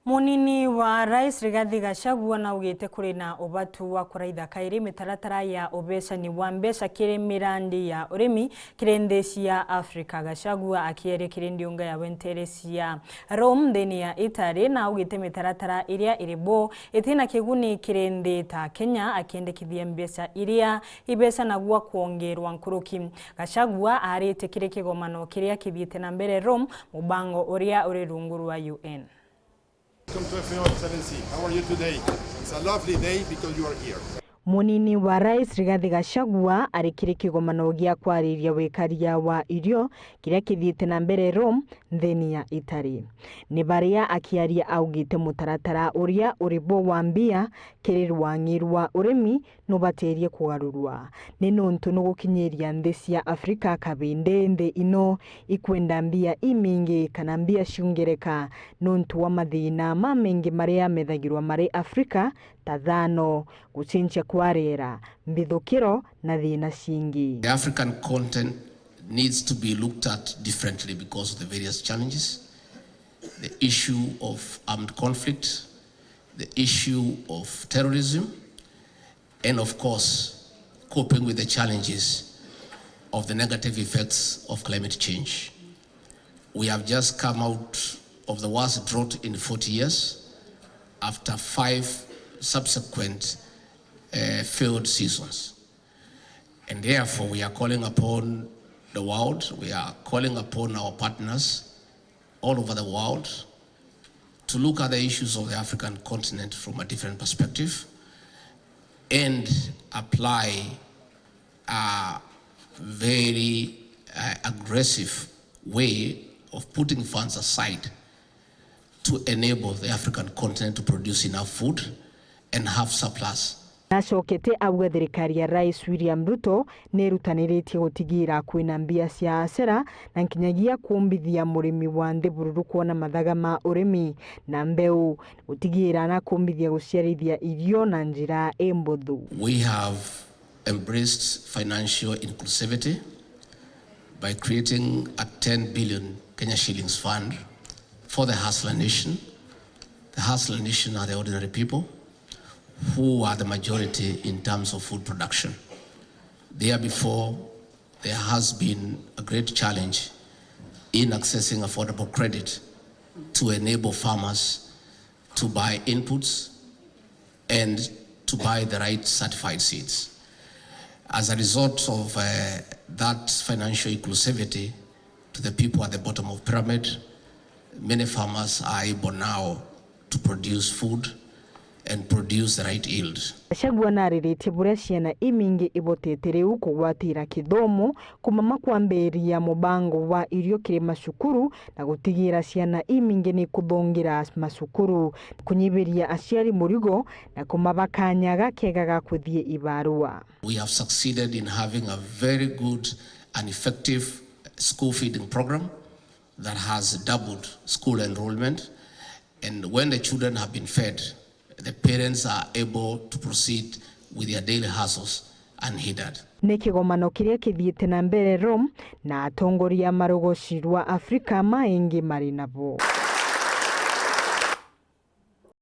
Munini wa Rais Rigathi GACHAGUA naugite kurina UBATU wa kuraitha kairi mitaratara ya ubecani wa mbeca kiri mirandi ya urimi kirendesi ya Afrika. GACHAGUA akiere kirindi unga ya NTEEERE ya Rome thini ya Italy naugite mitaratara iria iribo itina kiguni kirende ta Kenya akiendekithia mbeca iria ibeca nagua kuongerwa nkuruki. GACHAGUA arite kiri kigomano kiria kithiite na mbere Rome mubango uria uri rungu rwa UN. Welcome to Your Excellency. How are you today? It's a lovely day because you are here. Munini wa Rais Rigathi GACHAGUA arikire kigomano gia KWAARIRIA wikaria wa irio kiria kithiite na mbere Rome thini ya Italy. Ni baria akiaria augite mutaratara uria uribo wa mbia kiri rwangirwa urimi nubaterie kugarurwa. Ni nontu no gukinyeria nthi cia Afrika kabinde nthi ino ikwenda mbia imingi kana mbia ciungereka nontu wa mathina mamengi maria methagirwa mari Afrika tathano gucincha kwarera mbithukiro na thina cingi. The African continent needs to be looked at differently because of the various challenges. The issue of armed conflict, the issue of terrorism, and of course, coping with the challenges of the negative effects of climate change. We have just come out of the worst drought in 40 years after 5 subsequent failed seasons. And therefore, we are calling upon the world, we are calling upon our partners all over the world to look at the issues of the African continent from a different perspective and apply a very aggressive way of putting funds aside to enable the African continent to produce enough food and have surplus. Nacokete auga thirikari ya Rais William Ruto nerutaniretie gutigira kwina mbia cia acera na nkinyagia kumbithia murimi wa nthi bururu kuona mathaga ma urimi na mbeu gutigira na kumbithia guciarithia irio na njira embuthu. We have embraced financial inclusivity by creating a 10 billion Kenya shillings fund for the hustler nation. The hustler nation are the ordinary people who are the majority in terms of food production. There before, there has been a great challenge in accessing affordable credit to enable farmers to buy inputs and to buy the right certified seeds. As a result of that financial inclusivity to the people at the bottom of the pyramid, many farmers are able now to produce food and produce the right yield. GACHAGUA naririte buria ciana imingi ibotete riu kugwatira kithomo kumama kwambiria mubango wa irio kiri macukuru na gutigira ciana imingi ni kuthongira macukuru kunyibiria aciari murigo na kumabakanyaga kega ga kuthie ibarua. We have succeeded in having a very good and effective school feeding program that has doubled school enrollment, and when the children have been fed, the parents are able to proceed with their daily hustles unhindered. Ni kigomano kiria kithiite na mbere Rome na atongoria marogoci rwa Afrika maingi mari nabo.